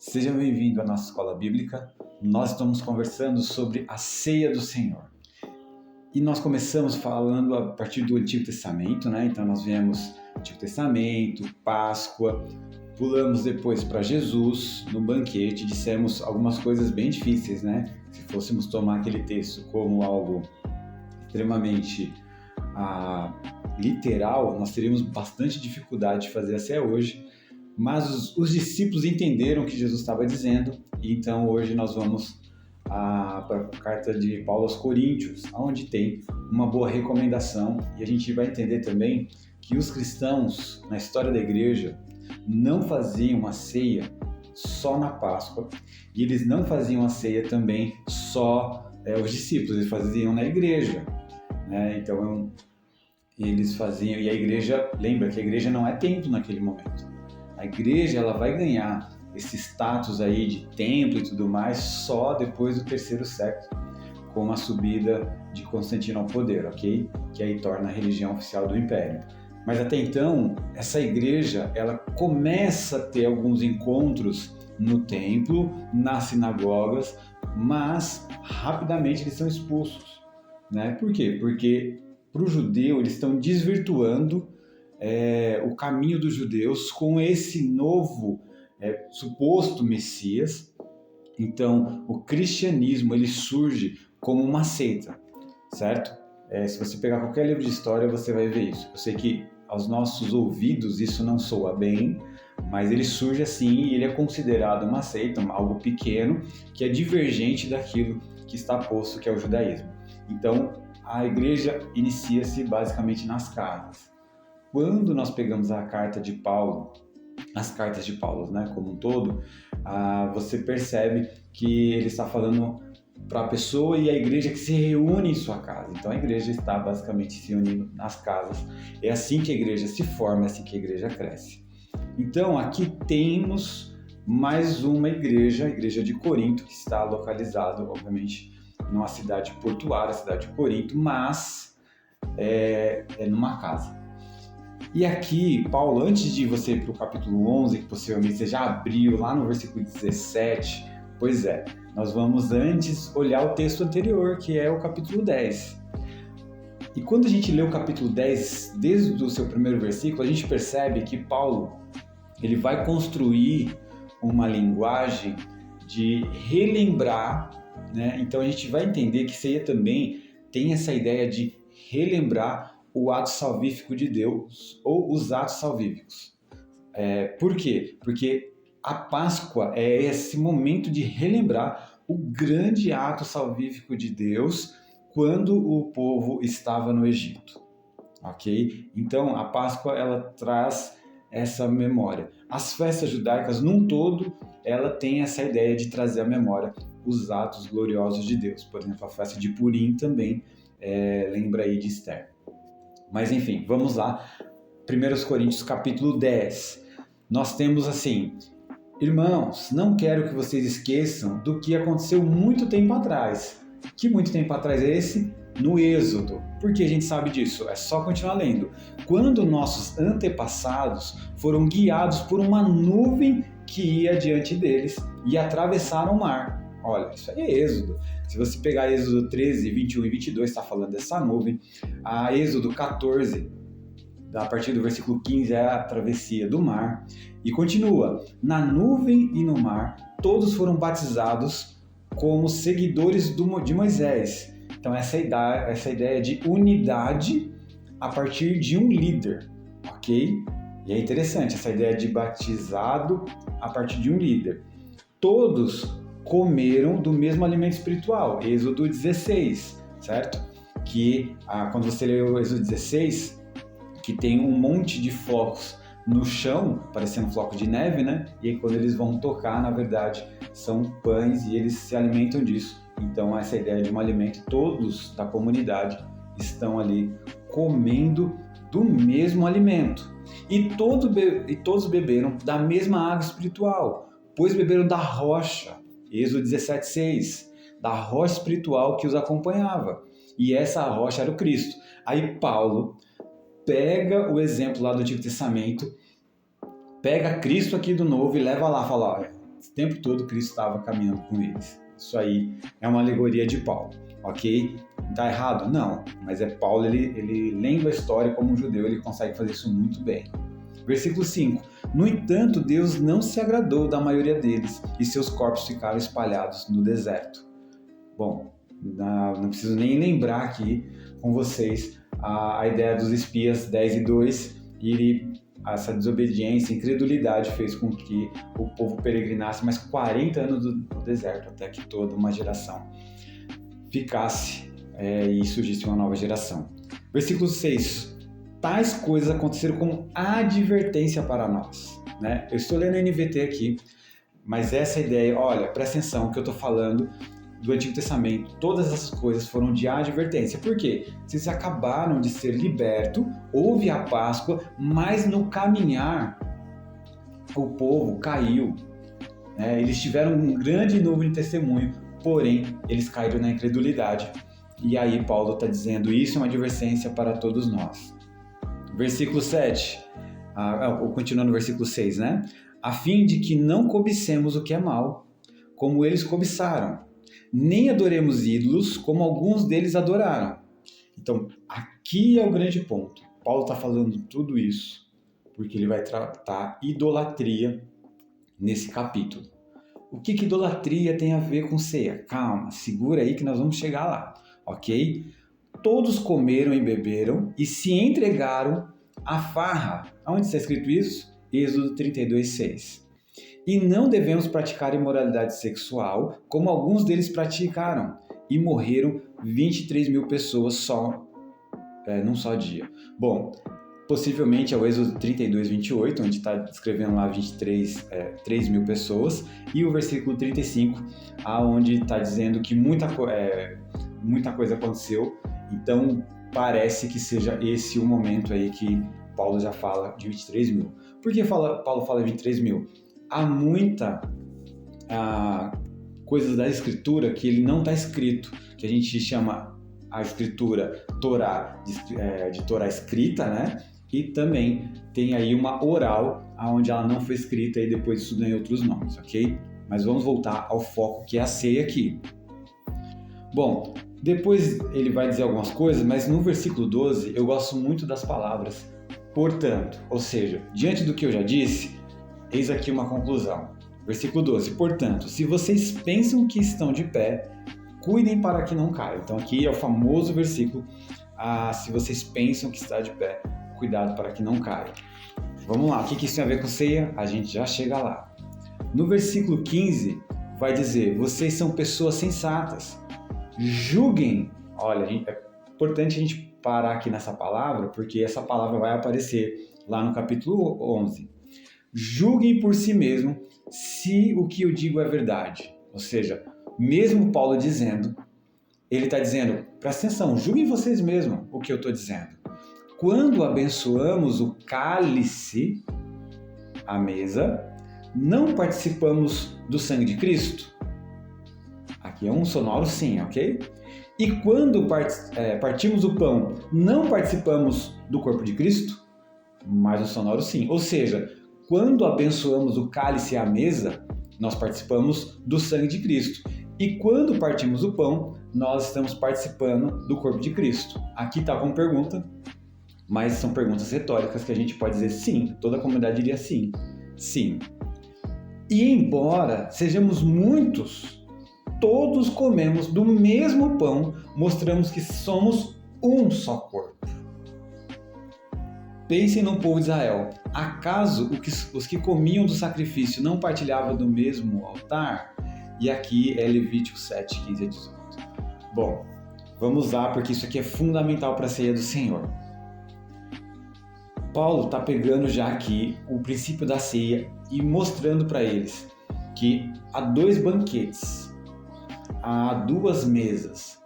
Seja bem-vindo à nossa escola bíblica. Nós estamos conversando sobre a ceia do Senhor. E nós começamos falando a partir do Antigo Testamento, né? Então nós viemos Antigo Testamento, Páscoa, pulamos depois para Jesus no banquete, dissemos algumas coisas bem difíceis, né? Se fôssemos tomar aquele texto como algo extremamente literal, nós teríamos bastante dificuldade de fazer até hoje. Mas os discípulos entenderam o que Jesus estava dizendo, e então hoje nós vamos para a carta de Paulo aos Coríntios, onde tem uma boa recomendação, e a gente vai entender também que os cristãos, na história da igreja, não faziam a ceia só na Páscoa, e eles não faziam a ceia também só os discípulos, eles faziam na igreja, né? Então eles faziam, e a igreja, lembra que a igreja não é templo naquele momento. A igreja ela vai ganhar esse status aí de templo e tudo mais só depois do terceiro século, com a subida de Constantino ao poder, ok? Que aí torna a religião oficial do Império. Mas até então, essa igreja ela começa a ter alguns encontros no templo, nas sinagogas, mas rapidamente eles são expulsos, né? Por quê? Porque para o judeu eles estão desvirtuando o caminho dos judeus com esse novo suposto Messias. Então, o cristianismo ele surge como uma seita, certo? Se você pegar qualquer livro de história, você vai ver isso. Eu sei que aos nossos ouvidos isso não soa bem, mas ele surge assim e ele é considerado uma seita, algo pequeno, que é divergente daquilo que está posto, que é o judaísmo. Então, a igreja inicia-se basicamente nas casas. Quando nós pegamos a carta de Paulo, as cartas de Paulo, né, como um todo, você percebe que ele está falando para a pessoa e a igreja que se reúne em sua casa. Então a igreja está basicamente se unindo nas casas. É assim que a igreja se forma, é assim que a igreja cresce. Então aqui temos mais uma igreja, a igreja de Corinto, que está localizada, obviamente, numa cidade portuária, a cidade de Corinto, mas é numa casa. E aqui, Paulo, antes de você ir para o capítulo 11, que possivelmente você já abriu lá no versículo 17, pois é, nós vamos antes olhar o texto anterior, que é o capítulo 10. E quando a gente lê o capítulo 10, desde o seu primeiro versículo, a gente percebe que Paulo ele vai construir uma linguagem de relembrar, né? Então a gente vai entender que ceia também tem essa ideia de relembrar o ato salvífico de Deus, ou os atos salvíficos. Por quê? Porque a Páscoa é esse momento de relembrar o grande ato salvífico de Deus quando o povo estava no Egito, ok? Então, a Páscoa, ela traz essa memória. As festas judaicas, num todo, ela tem essa ideia de trazer à memória os atos gloriosos de Deus. Por exemplo, a festa de Purim também lembra aí de Esther. Mas enfim, vamos lá. 1 Coríntios capítulo 10. Nós temos assim: irmãos, não quero que vocês esqueçam do que aconteceu muito tempo atrás. Que muito tempo atrás é esse? No Êxodo. Por que a gente sabe disso? É só continuar lendo. Quando nossos antepassados foram guiados por uma nuvem que ia diante deles e atravessaram o mar. Olha, isso aí é Êxodo. Se você pegar Êxodo 13, 21 e 22, está falando dessa nuvem. A Êxodo 14, a partir do versículo 15, é a travessia do mar. E continua: na nuvem e no mar, todos foram batizados como seguidores de Moisés. Então essa ideia de unidade a partir de um líder, ok? E é interessante essa ideia de batizado a partir de um líder. Todos comeram do mesmo alimento espiritual, Êxodo 16, certo? Que quando você lê o Êxodo 16, que tem um monte de flocos no chão, parecendo flocos de neve, né? E aí quando eles vão tocar, na verdade, são pães e eles se alimentam disso. Então essa ideia de um alimento, todos da comunidade estão ali comendo do mesmo alimento. E todos beberam da mesma água espiritual, pois beberam da rocha, Êxodo 17:6, da rocha espiritual que os acompanhava. E essa rocha era o Cristo. Aí Paulo pega o exemplo lá do Antigo Testamento, pega Cristo aqui do Novo e leva lá, fala: olha, O tempo todo Cristo estava caminhando com eles. Isso aí é uma alegoria de Paulo, ok? Está errado? Não, mas é Paulo, ele lendo a história como um judeu, ele consegue fazer isso muito bem. Versículo 5. No entanto, Deus não se agradou da maioria deles e seus corpos ficaram espalhados no deserto. Bom, não preciso nem lembrar aqui com vocês a ideia dos espias 10 e 2 e essa desobediência, incredulidade fez com que o povo peregrinasse mais 40 anos no deserto, até que toda uma geração ficasse e surgisse uma nova geração. Versículo 6. Tais coisas aconteceram como advertência para nós. Né? Eu estou lendo a NVT aqui, mas essa ideia, olha, presta atenção que eu estou falando do Antigo Testamento, todas essas coisas foram de advertência. Por quê? Vocês acabaram de ser libertos, houve a Páscoa, mas no caminhar o povo caiu. Né? Eles tiveram um grande número de testemunho, porém eles caíram na incredulidade. E aí Paulo está dizendo, isso é uma advertência para todos nós. Versículo 7, continuando no versículo 6, né? A fim de que não cobicemos o que é mal, como eles cobiçaram, nem adoremos ídolos, como alguns deles adoraram. Então, aqui é o grande ponto. Paulo está falando tudo isso, porque ele vai tratar idolatria nesse capítulo. O que idolatria tem a ver com ceia? Calma, segura aí que nós vamos chegar lá, ok? Todos comeram e beberam e se entregaram à farra. Onde está escrito isso? Êxodo 32:6. E não devemos praticar imoralidade sexual, como alguns deles praticaram, e morreram 23 mil pessoas num só dia. Bom, possivelmente é o Êxodo 32:28, onde está descrevendo lá 3 mil pessoas, e o versículo 35, onde está dizendo que muita coisa aconteceu. Então, parece que seja esse o momento aí que Paulo já fala de 23 mil. Por que Paulo fala de 23 mil? Há muita coisas da Escritura que ele não está escrito, que a gente chama a Escritura Torá, de Torá escrita, né? E também tem aí uma oral, onde ela não foi escrita e depois isso ganha outros nomes, ok? Mas vamos voltar ao foco que é a ceia aqui. Bom, depois ele vai dizer algumas coisas, mas no versículo 12 eu gosto muito das palavras portanto, ou seja, diante do que eu já disse, eis aqui uma conclusão. Versículo 12, portanto, se vocês pensam que estão de pé, cuidem para que não caiam. Então aqui é o famoso versículo, se vocês pensam que está de pé, cuidado para que não caia. Vamos lá, o que isso tem a ver com ceia? A gente já chega lá. No versículo 15 vai dizer, vocês são pessoas sensatas, julguem. Olha, é importante a gente parar aqui nessa palavra, porque essa palavra vai aparecer lá no capítulo 11. Julguem por si mesmo se o que eu digo é verdade. Ou seja, mesmo Paulo dizendo, ele está dizendo, presta atenção, julguem vocês mesmos o que eu estou dizendo. Quando abençoamos o cálice, a mesa, não participamos do sangue de Cristo? Aqui é um sonoro sim, ok? E quando partimos o pão, não participamos do corpo de Cristo? Mais um sonoro sim. Ou seja, quando abençoamos o cálice e a mesa, nós participamos do sangue de Cristo. E quando partimos o pão, nós estamos participando do corpo de Cristo. Aqui está como pergunta, mas são perguntas retóricas que a gente pode dizer sim. Toda a comunidade diria sim. Sim. E embora sejamos muitos, todos comemos do mesmo pão, mostramos que somos um só corpo. Pensem no povo de Israel. Acaso os que comiam do sacrifício não partilhavam do mesmo altar? E aqui é Levítico 7, 15 a 18. Bom, vamos lá porque isso aqui é fundamental para a ceia do Senhor. Paulo está pegando já aqui o princípio da ceia e mostrando para eles que há 2 banquetes, há 2 mesas.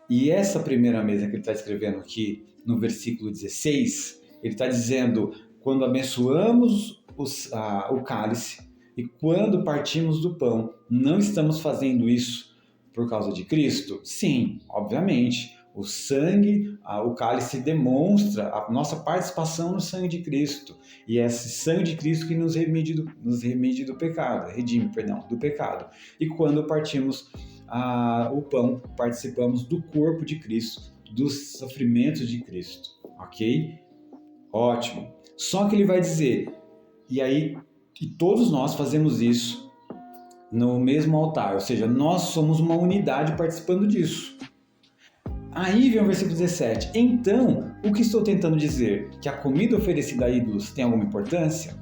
E essa primeira mesa que ele está escrevendo aqui no versículo 16, ele está dizendo, quando abençoamos o cálice e quando partimos do pão, não estamos fazendo isso por causa de Cristo? Sim, obviamente, O sangue, o cálice demonstra a nossa participação no sangue de Cristo. E é esse sangue de Cristo que nos remide do pecado, do pecado. E quando partimos o pão, participamos do corpo de Cristo, dos sofrimentos de Cristo. Ok? Ótimo. Só que ele vai dizer, e todos nós fazemos isso no mesmo altar, ou seja, nós somos uma unidade participando disso. Aí vem o versículo 17. Então, o que estou tentando dizer? Que a comida oferecida a ídolos tem alguma importância?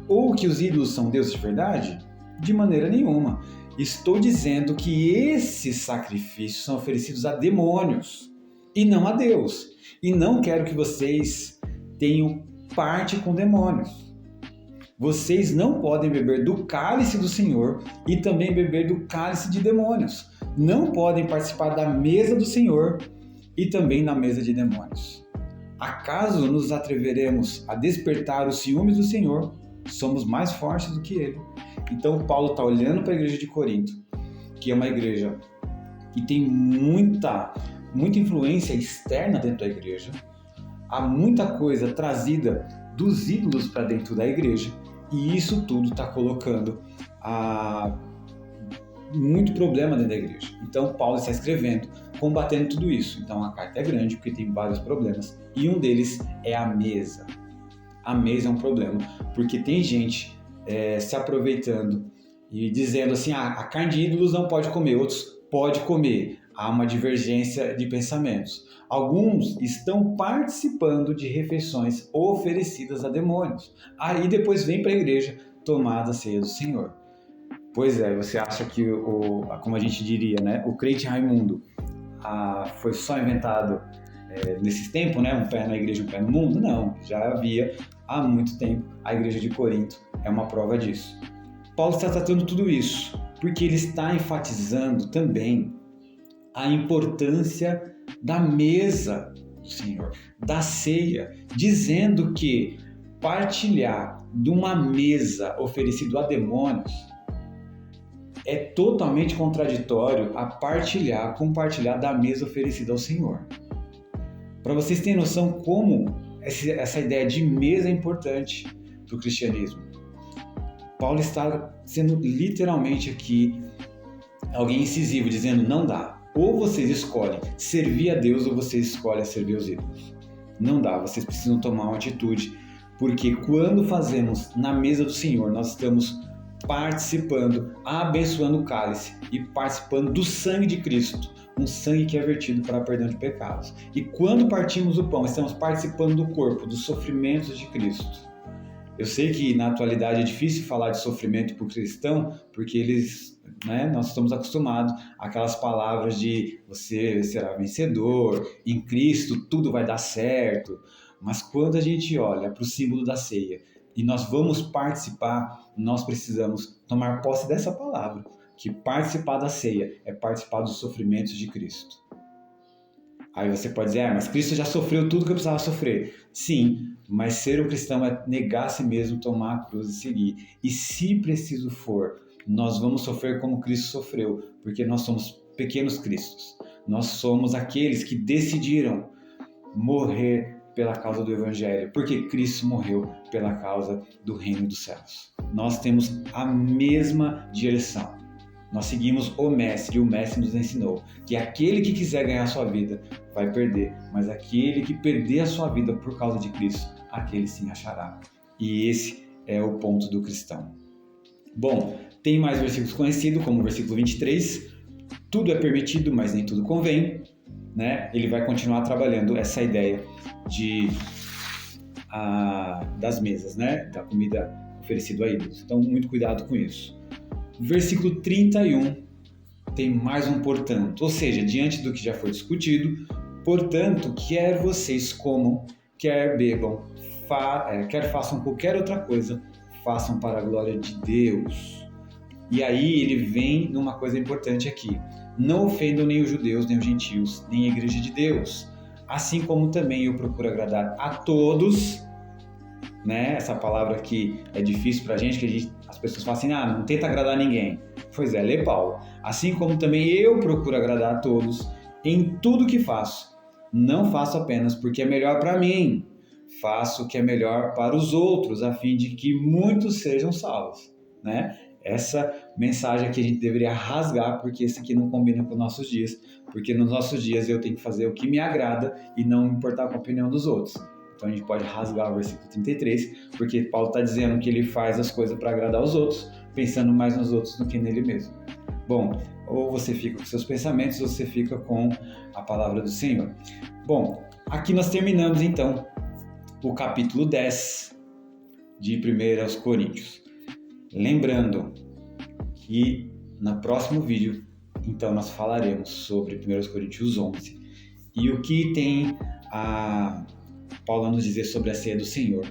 Ou que os ídolos são deuses de verdade? De maneira nenhuma. Estou dizendo que esses sacrifícios são oferecidos a demônios e não a Deus. E não quero que vocês tenham parte com demônios. Vocês não podem beber do cálice do Senhor e também beber do cálice de demônios. Não podem participar da mesa do Senhor e também na mesa de demônios. Acaso nos atreveremos a despertar os ciúmes do Senhor? Somos mais fortes do que Ele. Então Paulo está olhando para a igreja de Corinto, que é uma igreja que tem muita influência externa dentro da igreja. Há muita coisa trazida dos ídolos para dentro da igreja, e isso tudo está colocando muito problema dentro da igreja. Então Paulo está escrevendo, combatendo tudo isso. Então a carta é grande porque tem vários problemas, e um deles é a mesa. A mesa é um problema, porque tem gente se aproveitando e dizendo assim, a carne de ídolos não pode comer, outros pode comer. Há uma divergência de pensamentos. Alguns estão participando de refeições oferecidas a demônios. Aí depois vem para a igreja tomar da ceia do Senhor. Pois é, você acha que, como a gente diria, né, o crente Raimundo foi só inventado nesses tempos, né, um pé na igreja, um pé no mundo? Não, já havia há muito tempo. A igreja de Corinto é uma prova disso. Paulo está tratando tudo isso porque ele está enfatizando também a importância da mesa do Senhor, da ceia, dizendo que partilhar de uma mesa oferecida a demônios é totalmente contraditório a compartilhar da mesa oferecida ao Senhor. Para vocês terem noção como essa ideia de mesa é importante para o cristianismo. Paulo está sendo literalmente aqui alguém incisivo, dizendo não dá. Ou vocês escolhem servir a Deus ou vocês escolhem servir os ídolos. Não dá, vocês precisam tomar uma atitude, porque quando fazemos na mesa do Senhor, nós estamos participando, abençoando o cálice e participando do sangue de Cristo, um sangue que é vertido para perdão de pecados. E quando partimos o pão, estamos participando do corpo, dos sofrimentos de Cristo. Eu sei que na atualidade é difícil falar de sofrimento para o cristão, porque nós estamos acostumados àquelas palavras de você será vencedor, em Cristo tudo vai dar certo. Mas quando a gente olha para o símbolo da ceia e nós vamos participar, nós precisamos tomar posse dessa palavra, que participar da ceia é participar dos sofrimentos de Cristo. Aí você pode dizer, mas Cristo já sofreu tudo que eu precisava sofrer. Sim, mas ser um cristão é negar a si mesmo, tomar a cruz e seguir. E se preciso for, nós vamos sofrer como Cristo sofreu, porque nós somos pequenos cristos. Nós somos aqueles que decidiram morrer pela causa do Evangelho, porque Cristo morreu pela causa do reino dos céus. Nós temos a mesma direção. Nós seguimos o Mestre, e o Mestre nos ensinou que aquele que quiser ganhar a sua vida vai perder, mas aquele que perder a sua vida por causa de Cristo, aquele sim achará. E esse é o ponto do cristão. Bom, tem mais versículos conhecidos, como o versículo 23. Tudo é permitido, mas nem tudo convém. Né? Ele vai continuar trabalhando essa ideia das mesas, né? Da comida oferecida a ídolos. Então, muito cuidado com isso. Versículo 31 tem mais um portanto, ou seja, diante do que já foi discutido, portanto, quer vocês comam, quer bebam, quer façam qualquer outra coisa, façam para a glória de Deus. E aí ele vem numa coisa importante aqui. Não ofendam nem os judeus, nem os gentios, nem a igreja de Deus. Assim como também eu procuro agradar a todos, né? Essa palavra aqui é difícil pra gente, que as pessoas falam assim, não tenta agradar ninguém. Pois é, lê Paulo. Assim como também eu procuro agradar a todos em tudo que faço, Não faço apenas porque é melhor para mim, faço o que é melhor para os outros, a fim de que muitos sejam salvos, né? Essa mensagem aqui a gente deveria rasgar, porque isso aqui não combina com os nossos dias, porque nos nossos dias eu tenho que fazer o que me agrada e não me importar com a opinião dos outros. Então a gente pode rasgar o versículo 33, porque Paulo está dizendo que ele faz as coisas para agradar os outros, pensando mais nos outros do que nele mesmo. Bom, ou você fica com seus pensamentos, ou você fica com a palavra do Senhor. Bom, aqui nós terminamos então o capítulo 10 de 1 Coríntios. Lembrando que no próximo vídeo, então, nós falaremos sobre 1 Coríntios 11 e o que tem a Paulo a nos dizer sobre a ceia do Senhor.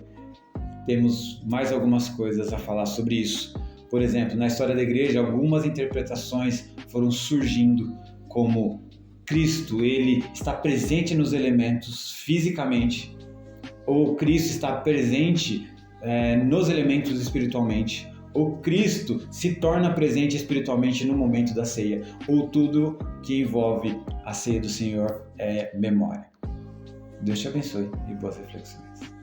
Temos mais algumas coisas a falar sobre isso. Por exemplo, na história da igreja, algumas interpretações foram surgindo, como Cristo, ele está presente nos elementos fisicamente, ou Cristo está presente nos elementos espiritualmente, ou Cristo se torna presente espiritualmente no momento da ceia, ou tudo que envolve a ceia do Senhor é memória. Deus te abençoe e boas reflexões.